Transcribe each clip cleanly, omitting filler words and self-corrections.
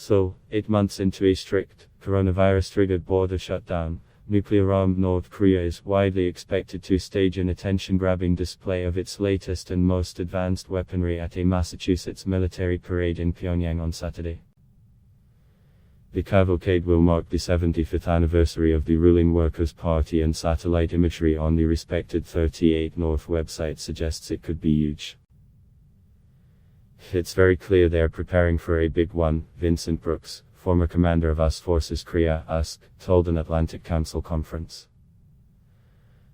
SEOUL, 8 months into a strict, coronavirus-triggered border shutdown, nuclear-armed North Korea is widely expected to stage an attention-grabbing display of its latest and most advanced weaponry at a Massachusetts military parade in Pyongyang on Saturday. The cavalcade will mark the 75th anniversary of the ruling Workers' Party, and satellite imagery on the respected 38 North website suggests it could be huge. "It's very clear they're preparing for a big one," Vincent Brooks, former commander of US Forces Korea (ASK), told an Atlantic Council conference.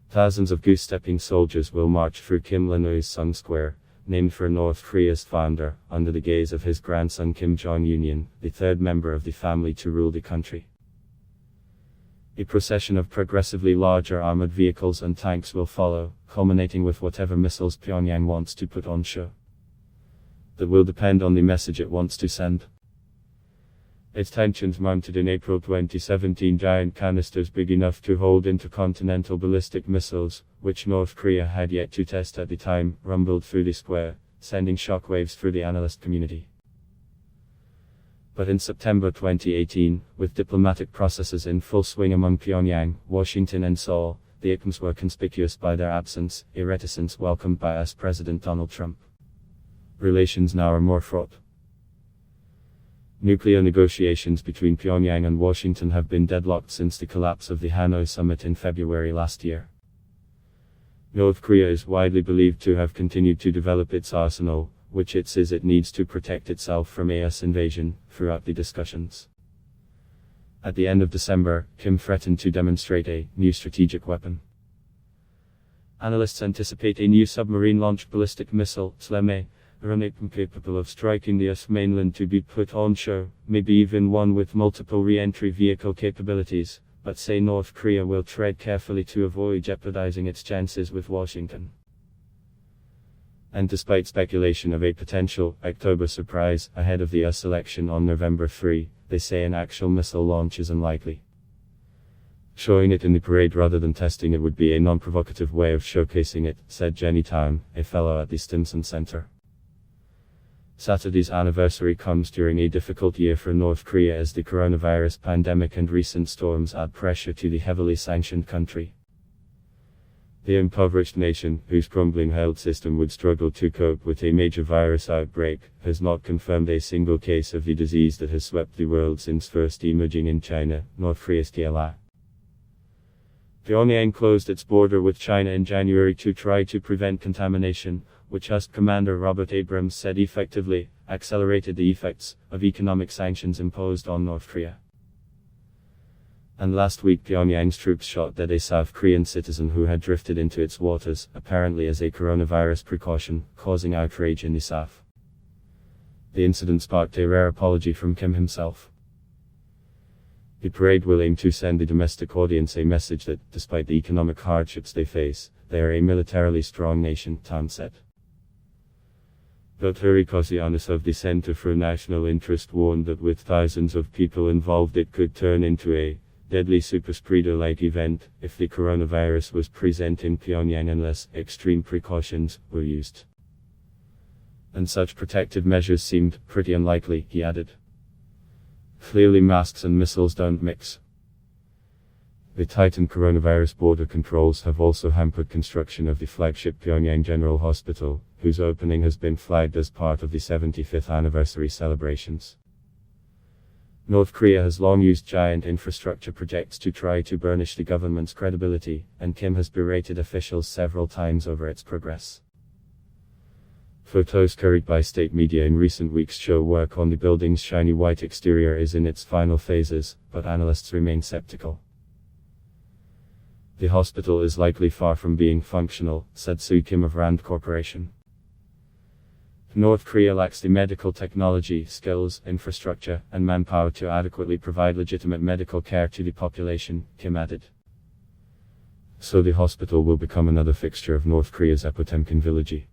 Thousands of goose-stepping soldiers will march through Kim Il-sung's Sung Square, named for North Korea's founder, under the gaze of his grandson Kim Jong-un, the third member of the family to rule the country. A procession of progressively larger armored vehicles and tanks will follow, culminating with whatever missiles Pyongyang wants to put on show. That will depend on the message it wants to send. Its tensions mounted in April 2017. Giant canisters big enough to hold intercontinental ballistic missiles, which North Korea had yet to test at the time, rumbled through the square, sending shockwaves through the analyst community. But in September 2018, with diplomatic processes in full swing among Pyongyang, Washington and Seoul, the items were conspicuous by their absence, a reticence welcomed by US President Donald Trump. Relations now are more fraught. Nuclear negotiations between Pyongyang and Washington have been deadlocked since the collapse of the Hanoi summit in February last year. North Korea is widely believed to have continued to develop its arsenal, which it says it needs to protect itself from US invasion, throughout the discussions. At the end of December, Kim threatened to demonstrate a new strategic weapon. Analysts anticipate a new submarine-launched ballistic missile, SLEME, capable of striking the US mainland, to be put on show, maybe even one with multiple re-entry vehicle capabilities, but say North Korea will tread carefully to avoid jeopardizing its chances with Washington. And despite speculation of a potential October surprise ahead of the US election on November 3, they say an actual missile launch is unlikely. Showing it in the parade rather than testing it would be a non-provocative way of showcasing it, said Jenny Town, a fellow at the Stimson Center. Saturday's anniversary comes during a difficult year for North Korea as the coronavirus pandemic and recent storms add pressure to the heavily sanctioned country. The impoverished nation, whose crumbling health system would struggle to cope with a major virus outbreak, has not confirmed a single case of the disease that has swept the world since first emerging in China, North Korea's TLA. Pyongyang closed its border with China in January to try to prevent contamination, which US Commander Robert Abrams said effectively accelerated the effects of economic sanctions imposed on North Korea. And last week Pyongyang's troops shot dead a South Korean citizen who had drifted into its waters, apparently as a coronavirus precaution, causing outrage in the South. The incident sparked a rare apology from Kim himself. The parade will aim to send the domestic audience a message that, despite the economic hardships they face, they are a militarily strong nation, Town said. Dr. Kosianis of the Center for National Interest warned that with thousands of people involved it could turn into a deadly superspreader-like event if the coronavirus was present in Pyongyang unless extreme precautions were used. And such protective measures seemed pretty unlikely, he added. Clearly masks and missiles don't mix. The tightened coronavirus border controls have also hampered construction of the flagship Pyongyang General Hospital, whose opening has been flagged as part of the 75th anniversary celebrations. North Korea has long used giant infrastructure projects to try to burnish the government's credibility, and Kim has berated officials several times over its progress. Photos carried by state media in recent weeks show work on the building's shiny white exterior is in its final phases, but analysts remain skeptical. The hospital is likely far from being functional, said Soo Kim of Rand Corporation. North Korea lacks the medical technology, skills, infrastructure, and manpower to adequately provide legitimate medical care to the population, Kim added. So the hospital will become another fixture of North Korea's Potemkin village.